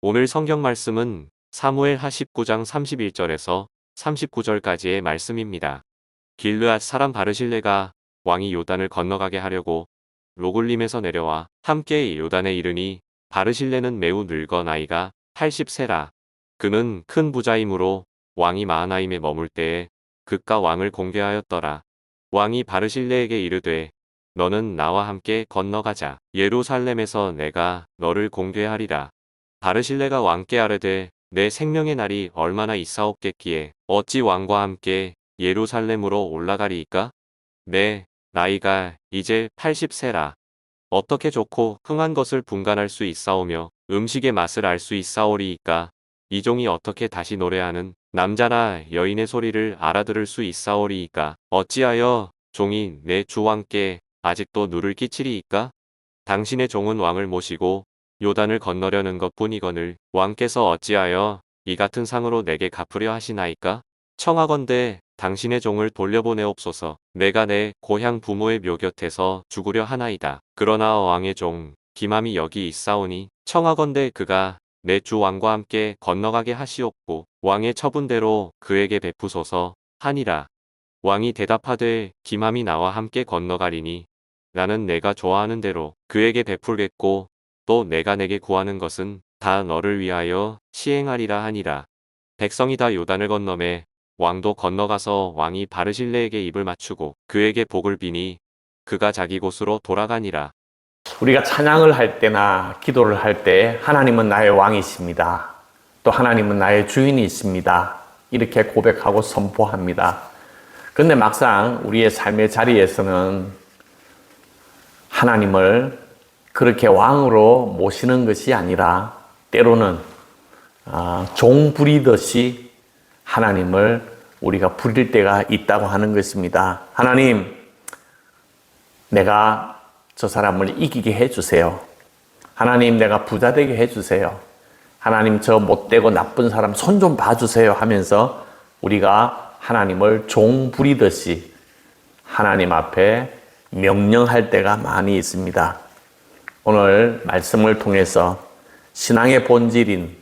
오늘 성경 말씀은 사무엘하 19장 31절에서 39절까지의 말씀입니다. 길르앗 사람 바르실레가 왕이 요단을 건너가게 하려고 로굴림에서 내려와 함께 요단에 이르니 바르실레는 매우 늙어 나이가 80세라. 그는 큰 부자이므로 왕이 마하나임에 머물 때에 그가 왕을 공개하였더라. 왕이 바르실레에게 이르되 너는 나와 함께 건너가자. 예루살렘에서 내가 너를 공개하리라. 바르실레가 왕께 아뢰되 내 생명의 날이 얼마나 있사옵겠기에 어찌 왕과 함께 예루살렘으로 올라가리이까? 내 나이가 이제 80세라. 어떻게 좋고 흥한 것을 분간할 수 있사오며 음식의 맛을 알 수 있사오리이까? 이 종이 어떻게 다시 노래하는 남자나 여인의 소리를 알아들을 수 있사오리이까? 어찌하여 종이 내 주 왕께 아직도 누를 끼치리이까? 당신의 종은 왕을 모시고 요단을 건너려는 것뿐이거늘 왕께서 어찌하여 이 같은 상으로 내게 갚으려 하시나이까? 청하건대 당신의 종을 돌려보내옵소서. 내가 내 고향 부모의 묘 곁에서 죽으려 하나이다. 그러나 왕의 종 기맘이 여기 있사오니 청하건대 그가 내 주 왕과 함께 건너가게 하시옵고 왕의 처분대로 그에게 베푸소서 하니라. 왕이 대답하되 기맘이 나와 함께 건너가리니 나는 내가 좋아하는 대로 그에게 베풀겠고 또 내가 내게 구하는 것은 다 너를 위하여 시행하리라 하니라. 백성이 다 요단을 건너매 왕도 건너가서 왕이 바르실레에게 입을 맞추고 그에게 복을 비니 그가 자기 곳으로 돌아가니라. 우리가 찬양을 할 때나 기도를 할 때 하나님은 나의 왕이십니다. 또 하나님은 나의 주인이십니다. 이렇게 고백하고 선포합니다. 그런데 막상 우리의 삶의 자리에서는 하나님을 그렇게 왕으로 모시는 것이 아니라 때로는 종 부리듯이 하나님을 우리가 부릴 때가 있다고 하는 것입니다. 하나님, 내가 저 사람을 이기게 해주세요. 하나님, 내가 부자 되게 해주세요. 하나님, 저 못되고 나쁜 사람 손 좀 봐주세요 하면서 우리가 하나님을 종 부리듯이 하나님 앞에 명령할 때가 많이 있습니다. 오늘 말씀을 통해서 신앙의 본질인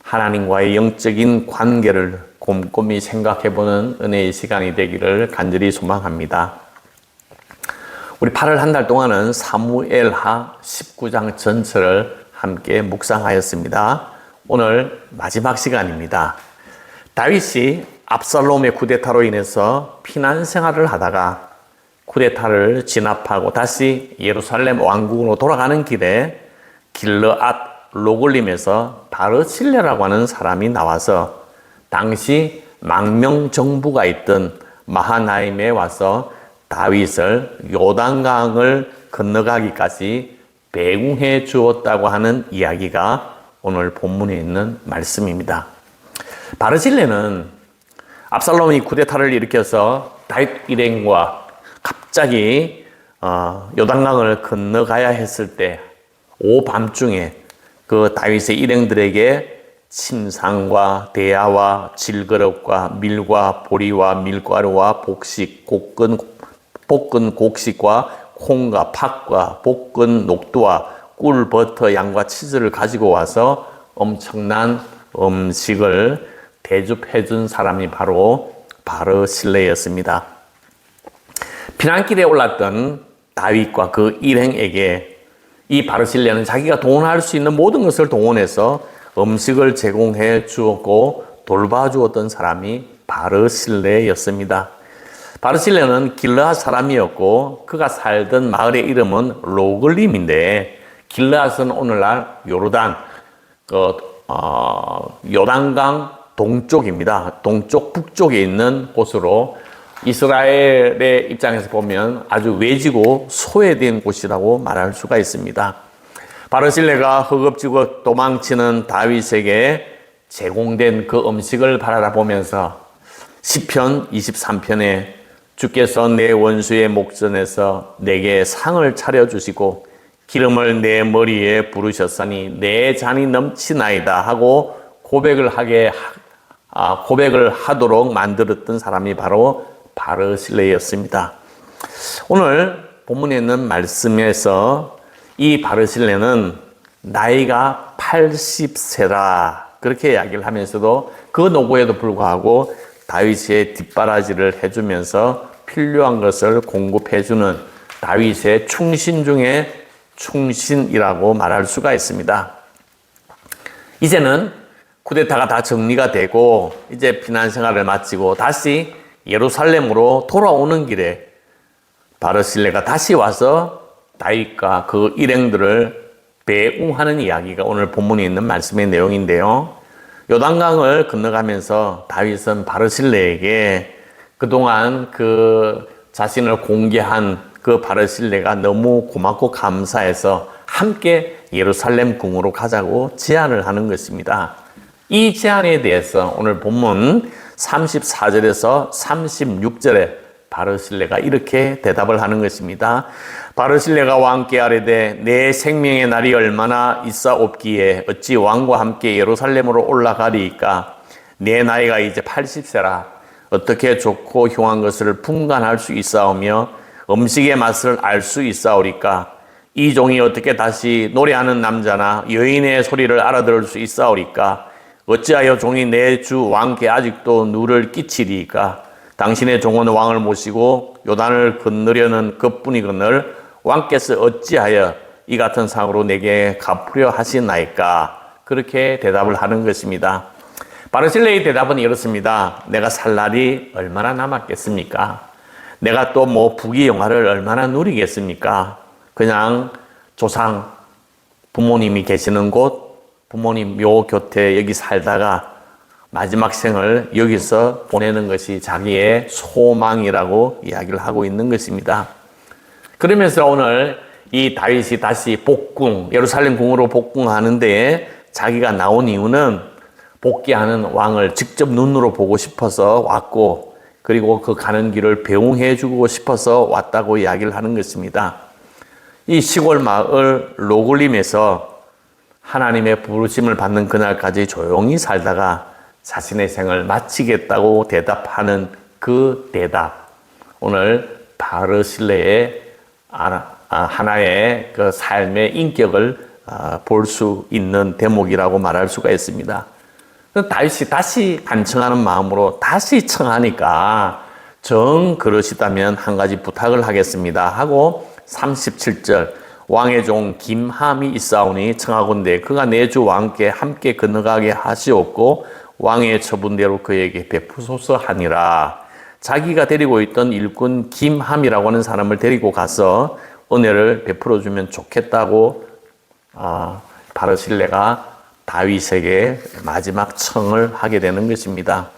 하나님과의 영적인 관계를 곰곰이 생각해보는 은혜의 시간이 되기를 간절히 소망합니다. 우리 8월 한 달 동안은 사무엘하 19장 전체를 함께 묵상하였습니다. 오늘 마지막 시간입니다. 다윗이 압살롬의 쿠데타로 인해서 피난 생활을 하다가 쿠데타를 진압하고 다시 예루살렘 왕국으로 돌아가는 길에 길르앗 로글림에서 바르실레라고 하는 사람이 나와서 당시 망명정부가 있던 마하나임에 와서 다윗을 요단강을 건너가기까지 배웅해 주었다고 하는 이야기가 오늘 본문에 있는 말씀입니다. 바르실레는 압살롬이 쿠데타를 일으켜서 다윗 일행과 갑자기 요단강을 건너가야 했을 때 오밤중에 그 다윗의 일행들에게 침상과 대야와 질그릇과 밀과 보리와 밀가루와 복식, 볶은 곡식과 콩과 팥과 볶은 녹두와 꿀, 버터, 양과 치즈를 가지고 와서 엄청난 음식을 대접해 준 사람이 바로 바르실레였습니다. 피난길에 올랐던 다윗과 그 일행에게 이 바르실레는 자기가 동원할 수 있는 모든 것을 동원해서 음식을 제공해 주었고 돌봐주었던 사람이 바르실레였습니다. 바르실레는 길르앗 사람이었고 그가 살던 마을의 이름은 로글림인데 길르앗은 오늘날 요단강 동쪽입니다. 동쪽 북쪽에 있는 곳으로 이스라엘의 입장에서 보면 아주 외지고 소외된 곳이라고 말할 수가 있습니다. 바르실레가 허겁지겁 도망치는 다윗에게 제공된 그 음식을 바라보면서 시편 23편에 주께서 내 원수의 목전에서 내게 상을 차려주시고 기름을 내 머리에 부르셨으니 내 잔이 넘치나이다 하고 고백을 하도록 만들었던 사람이 바로 바르실레였습니다. 오늘 본문에 있는 말씀에서 이 바르실레는 나이가 80세라 그렇게 이야기를 하면서도 그 노고에도 불구하고 다윗의 뒷바라지를 해주면서 필요한 것을 공급해주는 다윗의 충신 중에 충신이라고 말할 수가 있습니다. 이제는 쿠데타가 다 정리가 되고 이제 피난 생활을 마치고 다시 예루살렘으로 돌아오는 길에 바르실레가 다시 와서 다윗과 그 일행들을 배웅하는 이야기가 오늘 본문에 있는 말씀의 내용인데요. 요단강을 건너가면서 다윗은 바르실레에게 그동안 그 자신을 공개한 그 바르실레가 너무 고맙고 감사해서 함께 예루살렘 궁으로 가자고 제안을 하는 것입니다. 이 제안에 대해서 오늘 본문 34절에서 36절에 바르실레가 이렇게 대답을 하는 것입니다. 바르실레가 왕께 아뢰되 내 생명의 날이 얼마나 있사옵기에 어찌 왕과 함께 예루살렘으로 올라가리이까? 내 나이가 이제 80세라 어떻게 좋고 흉한 것을 분간할 수 있사오며 음식의 맛을 알 수 있사오리까? 이 종이 어떻게 다시 노래하는 남자나 여인의 소리를 알아들을 수 있사오리까? 어찌하여 종이 내 주 왕께 아직도 누를 끼치리이까? 당신의 종은 왕을 모시고 요단을 건너려는 그뿐이거늘 왕께서 어찌하여 이 같은 상으로 내게 갚으려 하시나이까? 그렇게 대답을 하는 것입니다. 바르실레의 대답은 이렇습니다. 내가 살 날이 얼마나 남았겠습니까? 내가 또 뭐 부귀 영화를 얼마나 누리겠습니까? 그냥 조상 부모님이 계시는 곳 부모님 묘 곁에 여기 살다가 마지막 생을 여기서 보내는 것이 자기의 소망이라고 이야기를 하고 있는 것입니다. 그러면서 오늘 이 다윗이 다시 복궁, 예루살렘 궁으로 복궁하는데 자기가 나온 이유는 복귀하는 왕을 직접 눈으로 보고 싶어서 왔고 그리고 그 가는 길을 배웅해 주고 싶어서 왔다고 이야기를 하는 것입니다. 이 시골 마을 로글림에서 하나님의 부르심을 받는 그날까지 조용히 살다가 자신의 생을 마치겠다고 대답하는 그 대답. 오늘 바르실레의 하나의 그 삶의 인격을 볼 수 있는 대목이라고 말할 수가 있습니다. 다윗이 다시 간청하는 마음으로 다시 청하니까 정 그러시다면 한 가지 부탁을 하겠습니다 하고 37절 왕의 종 김함이 있사오니 청하건대 그가 내 주 왕께 함께 건너가게 하시옵고 왕의 처분대로 그에게 베푸소서 하니라. 자기가 데리고 있던 일꾼 김함이라고 하는 사람을 데리고 가서 은혜를 베풀어 주면 좋겠다고 바르실레가 다윗에게 마지막 청을 하게 되는 것입니다.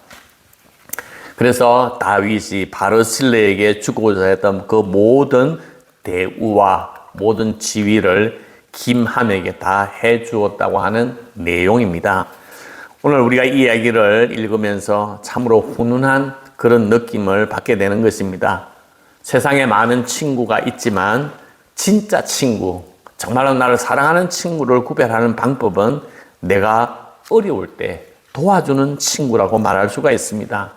그래서 다윗이 바르실레에게 주고자 했던 그 모든 대우와 모든 지위를 김함에게 다 해주었다고 하는 내용입니다. 오늘 우리가 이 이야기를 읽으면서 참으로 훈훈한 그런 느낌을 받게 되는 것입니다. 세상에 많은 친구가 있지만 진짜 친구, 정말로 나를 사랑하는 친구를 구별하는 방법은 내가 어려울 때 도와주는 친구라고 말할 수가 있습니다.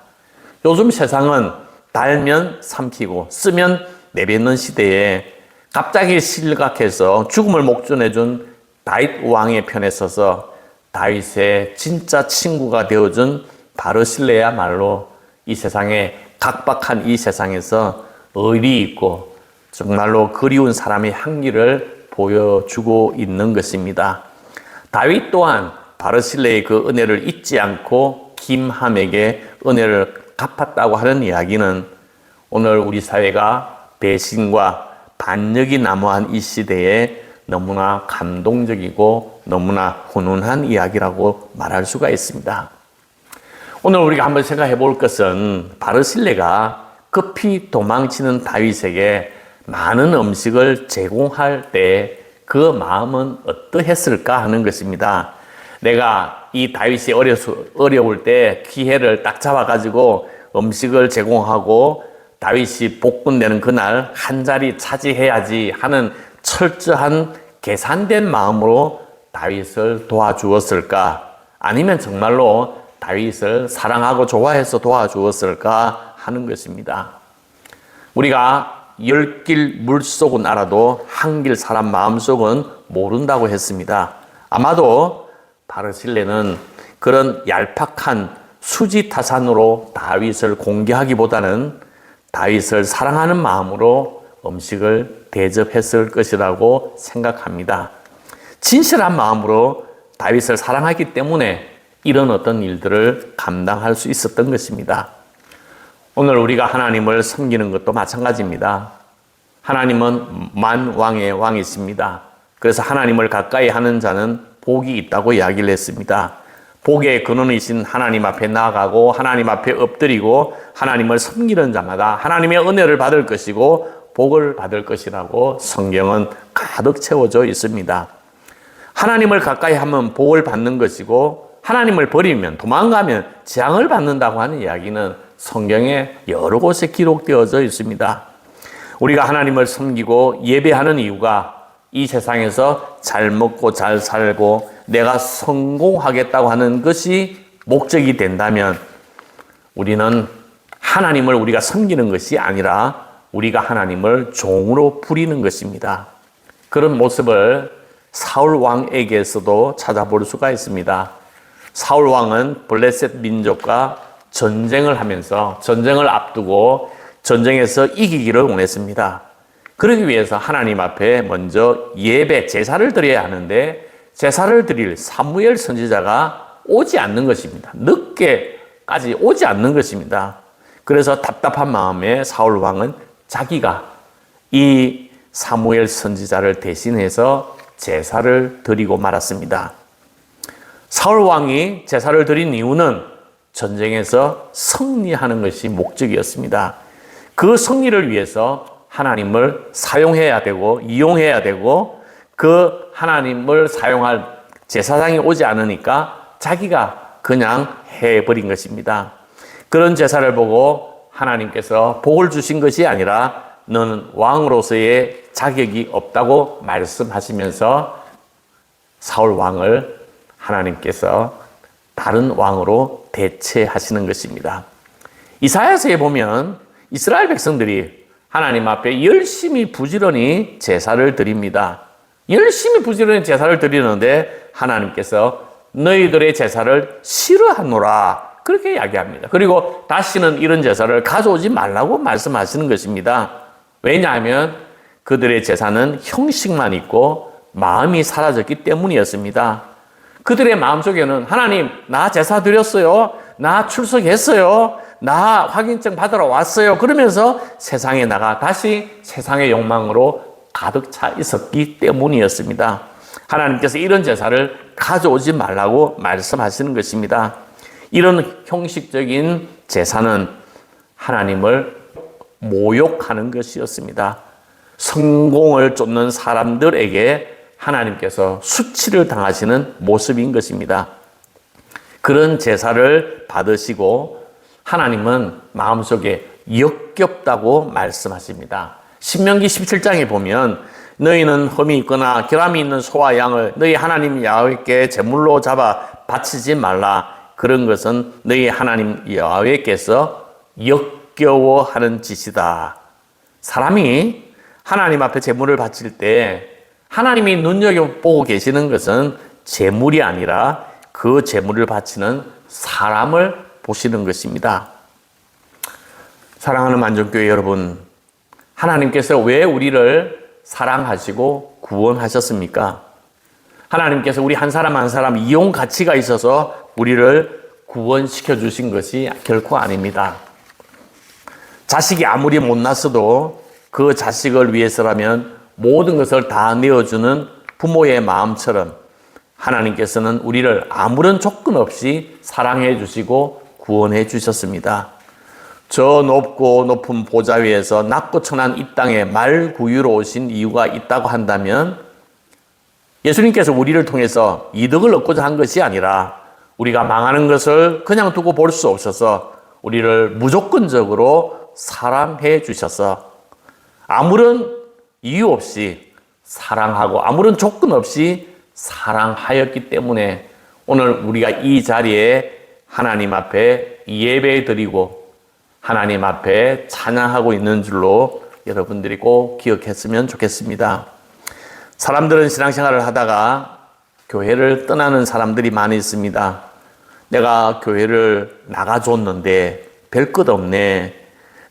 요즘 세상은 달면 삼키고 쓰면 내뱉는 시대에 갑자기 실각해서 죽음을 목전해준 다윗 왕의 편에 서서 다윗의 진짜 친구가 되어준 바르실레야말로 이 세상에 각박한 이 세상에서 의리 있고 정말로 그리운 사람의 향기를 보여주고 있는 것입니다. 다윗 또한 바르실레의 그 은혜를 잊지 않고 김함에게 은혜를 갚았다고 하는 이야기는 오늘 우리 사회가 배신과 반역이 난무한 이 시대에 너무나 감동적이고 너무나 훈훈한 이야기라고 말할 수가 있습니다. 오늘 우리가 한번 생각해 볼 것은 바르실레가 급히 도망치는 다윗에게 많은 음식을 제공할 때 그 마음은 어떠했을까 하는 것입니다. 내가 이 다윗이 어려울 때 기회를 딱 잡아가지고 음식을 제공하고 다윗이 복군되는 그날 한 자리 차지해야지 하는 철저한 계산된 마음으로 다윗을 도와주었을까? 아니면 정말로 다윗을 사랑하고 좋아해서 도와주었을까 하는 것입니다. 우리가 10길 물속은 알아도 한 길 사람 마음속은 모른다고 했습니다. 아마도 바르실레는 그런 얄팍한 수지타산으로 다윗을 공개하기보다는 다윗을 사랑하는 마음으로 음식을 대접했을 것이라고 생각합니다. 진실한 마음으로 다윗을 사랑하기 때문에 이런 어떤 일들을 감당할 수 있었던 것입니다. 오늘 우리가 하나님을 섬기는 것도 마찬가지입니다. 하나님은 만왕의 왕이십니다. 그래서 하나님을 가까이 하는 자는 복이 있다고 이야기를 했습니다. 복의 근원이신 하나님 앞에 나아가고 하나님 앞에 엎드리고 하나님을 섬기는 자마다 하나님의 은혜를 받을 것이고 복을 받을 것이라고 성경은 가득 채워져 있습니다. 하나님을 가까이 하면 복을 받는 것이고 하나님을 버리면 도망가면 재앙을 받는다고 하는 이야기는 성경에 여러 곳에 기록되어져 있습니다. 우리가 하나님을 섬기고 예배하는 이유가 이 세상에서 잘 먹고 잘 살고 내가 성공하겠다고 하는 것이 목적이 된다면 우리는 하나님을 우리가 섬기는 것이 아니라 우리가 하나님을 종으로 부리는 것입니다. 그런 모습을 사울 왕에게서도 찾아볼 수가 있습니다. 사울 왕은 블레셋 민족과 전쟁을 하면서 전쟁을 앞두고 전쟁에서 이기기를 원했습니다. 그러기 위해서 하나님 앞에 먼저 예배, 제사를 드려야 하는데 제사를 드릴 사무엘 선지자가 오지 않는 것입니다. 늦게까지 오지 않는 것입니다. 그래서 답답한 마음에 사울 왕은 자기가 이 사무엘 선지자를 대신해서 제사를 드리고 말았습니다. 사울 왕이 제사를 드린 이유는 전쟁에서 승리하는 것이 목적이었습니다. 그 승리를 위해서 하나님을 사용해야 되고 이용해야 되고 그 하나님을 사용할 제사장이 오지 않으니까 자기가 그냥 해버린 것입니다. 그런 제사를 보고 하나님께서 복을 주신 것이 아니라 너는 왕으로서의 자격이 없다고 말씀하시면서 사울 왕을 하나님께서 다른 왕으로 대체하시는 것입니다. 이사야서에 보면 이스라엘 백성들이 하나님 앞에 열심히 부지런히 제사를 드립니다. 열심히 부지런히 제사를 드리는데 하나님께서 너희들의 제사를 싫어하노라 그렇게 이야기합니다. 그리고 다시는 이런 제사를 가져오지 말라고 말씀하시는 것입니다. 왜냐하면 그들의 제사는 형식만 있고 마음이 사라졌기 때문이었습니다. 그들의 마음속에는 하나님 나 제사 드렸어요. 나 출석했어요. 나 확인증 받으러 왔어요. 그러면서 세상에 나가 다시 세상의 욕망으로 가득 차 있었기 때문이었습니다. 하나님께서 이런 제사를 가져오지 말라고 말씀하시는 것입니다. 이런 형식적인 제사는 하나님을 모욕하는 것이었습니다. 성공을 쫓는 사람들에게 하나님께서 수치를 당하시는 모습인 것입니다. 그런 제사를 받으시고 하나님은 마음속에 역겹다고 말씀하십니다. 신명기 17장에 보면 너희는 흠이 있거나 결함이 있는 소와 양을 너희 하나님 야훼께 제물로 잡아 바치지 말라. 그런 것은 너희 하나님 야훼께서 역겨워하는 짓이다. 사람이 하나님 앞에 제물을 바칠 때 하나님이 눈여겨보고 계시는 것은 제물이 아니라 그 제물을 바치는 사람을 보시는 것입니다. 사랑하는 만종교회 여러분, 하나님께서 왜 우리를 사랑하시고 구원하셨습니까? 하나님께서 우리 한 사람 한 사람 이용 가치가 있어서 우리를 구원시켜 주신 것이 결코 아닙니다. 자식이 아무리 못났어도 그 자식을 위해서라면 모든 것을 다 내어주는 부모의 마음처럼 하나님께서는 우리를 아무런 조건 없이 사랑해 주시고 구원해 주셨습니다. 저 높고 높은 보좌 위에서 낮고 천한 이 땅에 말 구유로 오신 이유가 있다고 한다면 예수님께서 우리를 통해서 이득을 얻고자 한 것이 아니라 우리가 망하는 것을 그냥 두고 볼 수 없어서 우리를 무조건적으로 사랑해 주셔서 아무런 이유 없이 사랑하고 아무런 조건 없이 사랑하였기 때문에 오늘 우리가 이 자리에 하나님 앞에 예배 드리고 하나님 앞에 찬양하고 있는 줄로 여러분들이 꼭 기억했으면 좋겠습니다. 사람들은 신앙생활을 하다가 교회를 떠나는 사람들이 많이 있습니다. 내가 교회를 나가줬는데 별 것 없네.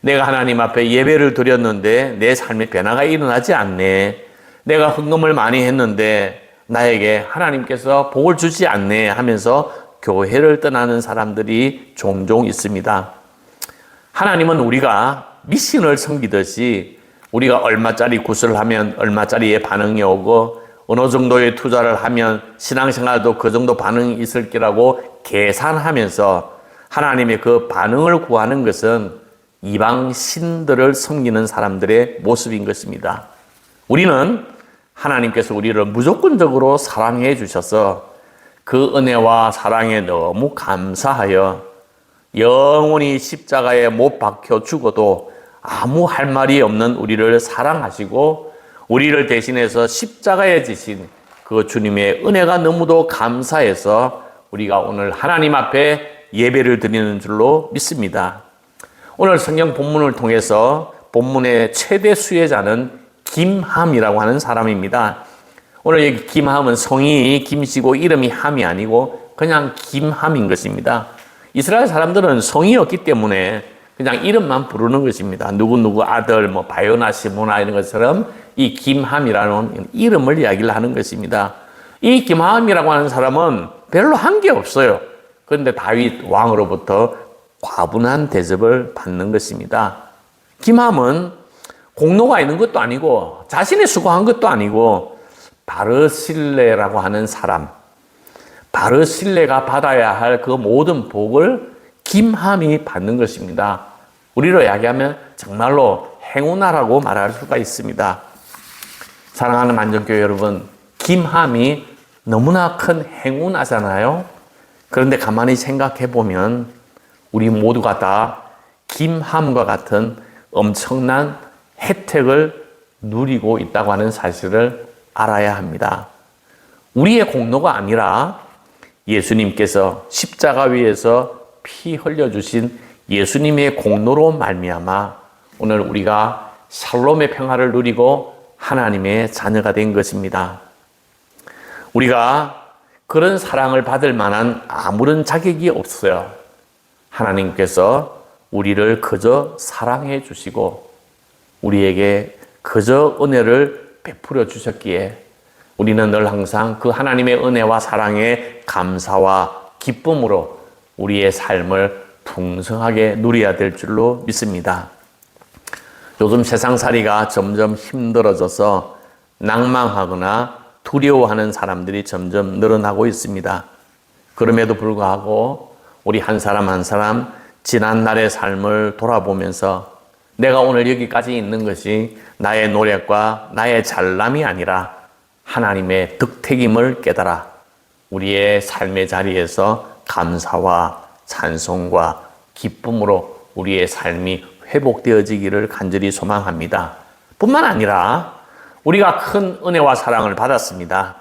내가 하나님 앞에 예배를 드렸는데 내 삶에 변화가 일어나지 않네. 내가 헌금을 많이 했는데 나에게 하나님께서 복을 주지 않네 하면서 교회를 떠나는 사람들이 종종 있습니다. 하나님은 우리가 미신을 섬기듯이 우리가 얼마짜리 구슬을 하면 얼마짜리의 반응이 오고 어느 정도의 투자를 하면 신앙생활도 그 정도 반응이 있을 거라고 계산하면서 하나님의 그 반응을 구하는 것은 이방 신들을 섬기는 사람들의 모습인 것입니다. 우리는 하나님께서 우리를 무조건적으로 사랑해 주셔서 그 은혜와 사랑에 너무 감사하여 영원히 십자가에 못 박혀 죽어도 아무 할 말이 없는 우리를 사랑하시고 우리를 대신해서 십자가에 지신 그 주님의 은혜가 너무도 감사해서 우리가 오늘 하나님 앞에 예배를 드리는 줄로 믿습니다. 오늘 성경 본문을 통해서 본문의 최대 수혜자는 김함이라고 하는 사람입니다. 오늘 여기 김함은 성이 김씨고 이름이 함이 아니고 그냥 김함인 것입니다. 이스라엘 사람들은 성이 없기 때문에 그냥 이름만 부르는 것입니다. 누구누구 아들, 바요나, 시모나 이런 것처럼 이 김함이라는 이름을 이야기를 하는 것입니다. 이 김함이라고 하는 사람은 별로 한 게 없어요. 그런데 다윗 왕으로부터 과분한 대접을 받는 것입니다. 김함은 공로가 있는 것도 아니고 자신이 수고한 것도 아니고 바르실레라고 하는 사람, 바르실레가 받아야 할 그 모든 복을 김함이 받는 것입니다. 우리로 이야기하면 정말로 행운아라고 말할 수가 있습니다. 사랑하는 만정교회 여러분, 김함이 너무나 큰 행운아잖아요. 그런데 가만히 생각해 보면 우리 모두가 다 김함과 같은 엄청난 혜택을 누리고 있다고 하는 사실을 알아야 합니다. 우리의 공로가 아니라 예수님께서 십자가 위에서 피 흘려주신 예수님의 공로로 말미암아 오늘 우리가 샬롬의 평화를 누리고 하나님의 자녀가 된 것입니다. 우리가 그런 사랑을 받을 만한 아무런 자격이 없어요. 하나님께서 우리를 그저 사랑해 주시고 우리에게 그저 은혜를 베풀어 주셨기에 우리는 늘 항상 그 하나님의 은혜와 사랑에 감사와 기쁨으로 우리의 삶을 풍성하게 누려야 될 줄로 믿습니다. 요즘 세상살이가 점점 힘들어져서 낭망하거나 두려워하는 사람들이 점점 늘어나고 있습니다. 그럼에도 불구하고 우리 한 사람 한 사람 지난 날의 삶을 돌아보면서 내가 오늘 여기까지 있는 것이 나의 노력과 나의 잘남이 아니라 하나님의 득택임을 깨달아 우리의 삶의 자리에서 감사와 찬송과 기쁨으로 우리의 삶이 회복되어지기를 간절히 소망합니다. 뿐만 아니라 우리가 큰 은혜와 사랑을 받았습니다.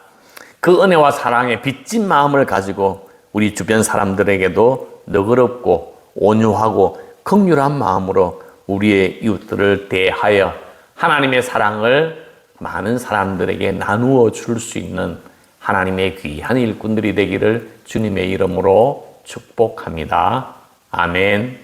그 은혜와 사랑에 빚진 마음을 가지고 우리 주변 사람들에게도 너그럽고 온유하고 긍휼한 마음으로 우리의 이웃들을 대하여 하나님의 사랑을 많은 사람들에게 나누어 줄 수 있는 하나님의 귀한 일꾼들이 되기를 주님의 이름으로 축복합니다. 아멘.